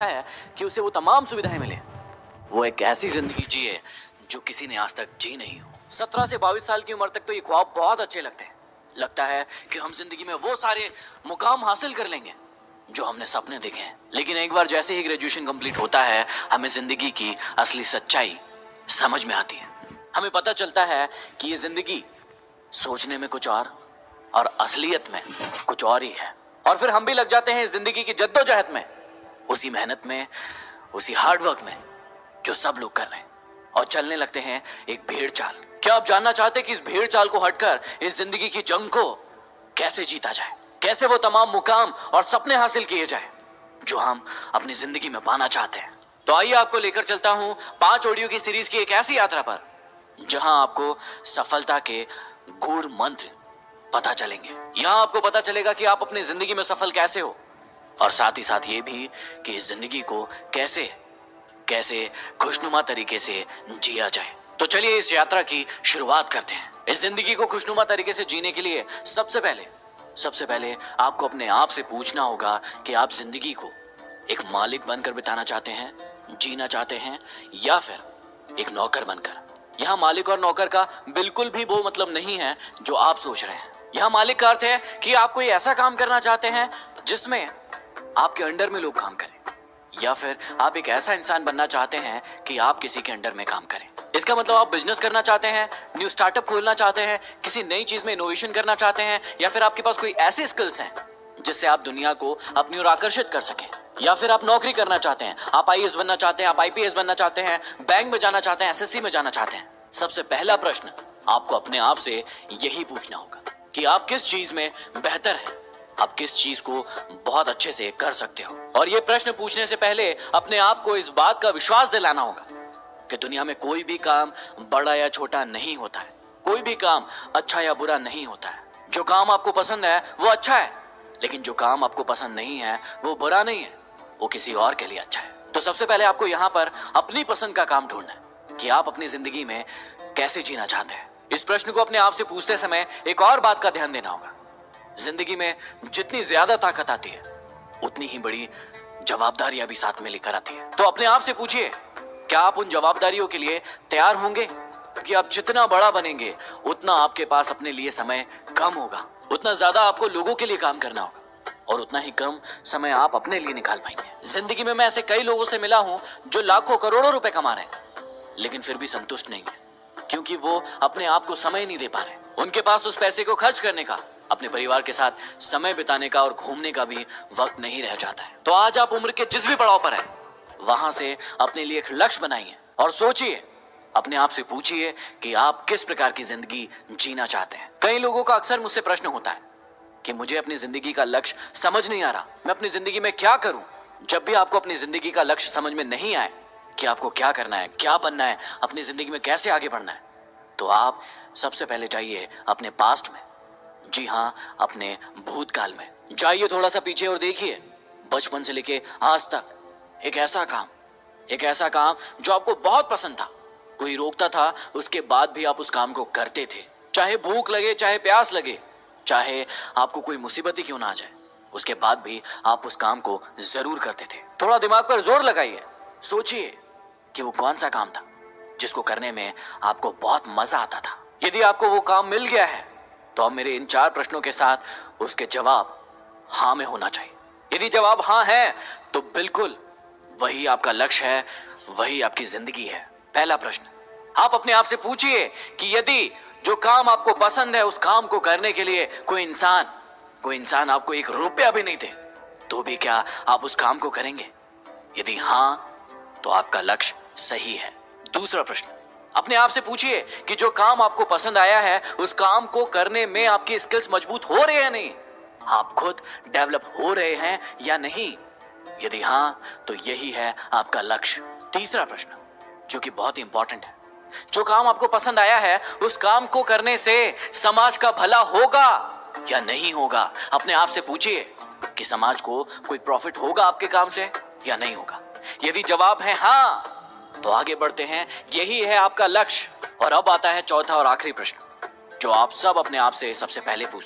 है कि उसे वो तमाम सुविधाएं मिले, वो एक ऐसी जिंदगी जिए जो किसी ने आज तक जी नहीं हो। 17 से 22 साल की उम्र तक तो ये ख्वाब बहुत अच्छे लगते हैं। लगता है कि हम जिंदगी में वो सारे मुकाम हासिल कर लेंगे जो हमने सपने देखे हैं। लेकिन एक बार जैसे ही ग्रेजुएशन कंप्लीट होता है, हमें जिंदगी की असली सच्चाई समझ में आती है। हमें पता चलता है कि ये जिंदगी सोचने में कुछ और असलियत में कुछ और ही है। और फिर हम भी लग जाते हैं जिंदगी की जद्दोजहद में, उसी मेहनत में, उसी हार्डवर्क में जो सब लोग कर रहे हैं, और चलने लगते हैं एक भेड़ चाल। क्या आप जानना चाहते हैं कि इस भेड़ चाल को हटकर इस जिंदगी की जंग को कैसे जीता जाए, कैसे वो तमाम मुकाम और सपने हासिल किए जाए जो हम अपनी जिंदगी में पाना चाहते हैं? तो आइए आपको लेकर चलता हूं 5 ऑडियो की सीरीज की एक ऐसी यात्रा पर जहां आपको सफलता के गूढ़ मंत्र पता चलेंगे। यहां आपको पता चलेगा कि आप अपनी जिंदगी में सफल कैसे हो, और साथ ही साथ ये भी कि इस जिंदगी को कैसे कैसे खुशनुमा तरीके से जिया जाए। तो चलिए इस यात्रा की शुरुआत करते हैं। इस जिंदगी को खुशनुमा तरीके से जीने के लिए सबसे पहले आपको अपने आप से पूछना होगा कि आप जिंदगी को एक मालिक बनकर बिताना चाहते हैं, जीना चाहते हैं, या फिर एक नौकर बनकर। यहाँ मालिक और नौकर का बिल्कुल भी वो मतलब नहीं है जो आप सोच रहे हैं। यहाँ मालिक का अर्थ है कि आप कोई ऐसा काम करना चाहते हैं जिसमें आपके अंडर में लोग काम करें, या फिर आप एक ऐसा इंसान बनना चाहते हैं कि आप किसी के अंडर में काम करें। इसका मतलब आप बिजनेस करना चाहते हैं, न्यू स्टार्टअप खोलना चाहते हैं, किसी नई चीज में इनोवेशन करना चाहते हैं, या फिर आपके पास कोई ऐसी स्किल्स हैं जिससे आप दुनिया को अपनी ओर आकर्षित कर सकें। या फिर आप नौकरी करना चाहते हैं, आप आईएएस बनना चाहते हैं, आप आईपीएस बनना चाहते हैं, बैंक में जाना चाहते हैं, एसएससी में जाना चाहते हैं। सबसे पहला प्रश्न आपको अपने आप से यही पूछना होगा कि आप किस चीज में बेहतर हैं, आप किस चीज को बहुत अच्छे से कर सकते हो। और ये प्रश्न पूछने से पहले अपने आप को इस बात का विश्वास दिलाना होगा कि दुनिया में कोई भी काम बड़ा या छोटा नहीं होता है, कोई भी काम अच्छा या बुरा नहीं होता है। जो काम आपको पसंद है वो अच्छा है, लेकिन जो काम आपको पसंद नहीं है वो बुरा नहीं है, वो किसी और के लिए अच्छा है। तो सबसे पहले आपको यहाँ पर अपनी पसंद का काम ढूंढना है कि आप अपनी जिंदगी में कैसे जीना चाहते हैं। इस प्रश्न को अपने आप से पूछते समय एक और बात का ध्यान देना होगा। जिंदगी में जितनी ज्यादा ताकत आती है, उतनी ही बड़ी जवाबदारियां भी साथ में लेकर आती है। तो अपने आप से पूछिए, क्या आप उन जवाबदारियों के लिए तैयार होंगे? कि आप जितना बड़ा बनेंगे उतना आपके पास अपने लिए समय कम होगा, उतना ज्यादा आपको लोगों के लिए काम करना होगा, और उतना ही कम समय आप अपने लिए निकाल पाएंगे। जिंदगी में मैं ऐसे कई लोगों से मिला हूं जो लाखों करोड़ों रुपए कमा रहे हैं, लेकिन फिर भी संतुष्ट नहीं है, क्योंकि वो अपने आप को समय नहीं दे पा रहे। उनके पास उस पैसे को खर्च करने का, अपने परिवार के साथ समय बिताने का और घूमने का भी वक्त नहीं रह जाता है। तो आज आप उम्र के जिस भी पड़ाव पर हैं, वहां से अपने लिए एक लक्ष्य बनाइए और सोचिए, अपने आप से पूछिए कि आप किस प्रकार की जिंदगी जीना चाहते हैं। कई लोगों का अक्सर मुझसे प्रश्न होता है कि मुझे अपनी जिंदगी का लक्ष्य समझ नहीं आ रहा, मैं अपनी जिंदगी में क्या करूं? जब भी आपको अपनी जिंदगी का लक्ष्य समझ में नहीं आए कि आपको क्या करना है, क्या बनना है, अपनी जिंदगी में कैसे आगे बढ़ना है, तो आप सबसे पहले जाइए अपने पास्ट में। जी हाँ, अपने भूतकाल में जाइए, थोड़ा सा पीछे और देखिए बचपन से लेके आज तक एक ऐसा काम जो आपको बहुत पसंद था, कोई रोकता था, उसके बाद भी आप उस काम को करते थे। चाहे भूख लगे, चाहे प्यास लगे, चाहे आपको कोई मुसीबत ही क्यों ना आ जाए, उसके बाद भी आप उस काम को जरूर करते थे। थोड़ा दिमाग पर जोर लगाइए, सोचिए कि वो कौन सा काम था जिसको करने में आपको बहुत मजा आता था। यदि आपको वो काम मिल गया है तो अब मेरे इन 4 प्रश्नों के साथ उसके जवाब हाँ में होना चाहिए। यदि जवाब हाँ है तो बिल्कुल वही आपका लक्ष्य है, वही आपकी जिंदगी है। पहला प्रश्न, आप अपने आप से पूछिए कि यदि जो काम आपको पसंद है उस काम को करने के लिए कोई इंसान आपको 1 रुपया भी नहीं दे, तो भी क्या आप उस काम को करेंगे? यदि हाँ तो आपका लक्ष्य सही है। दूसरा प्रश्न, अपने आप से पूछिए कि जो काम आपको पसंद आया है उस काम को करने में आपकी स्किल्स मजबूत हो रहे हैं या नहीं, आप खुद डेवलप हो रहे हैं या नहीं। यदि हाँ तो यही है आपका लक्ष्य। तीसरा प्रश्न, जो कि बहुत ही इंपॉर्टेंट है, जो काम आपको पसंद आया है उस काम को करने से समाज का भला होगा या नहीं होगा। अपने आप से पूछिए कि समाज को कोई प्रॉफिट होगा आपके काम से या नहीं होगा। यदि जवाब है हाँ तो आगे बढ़ते हैं, यही है आपका लक्ष्य। और अब आता है चौथा और आखिरी प्रश्न, जो आप सब अपने आप से सबसे पहले पूछते हैं।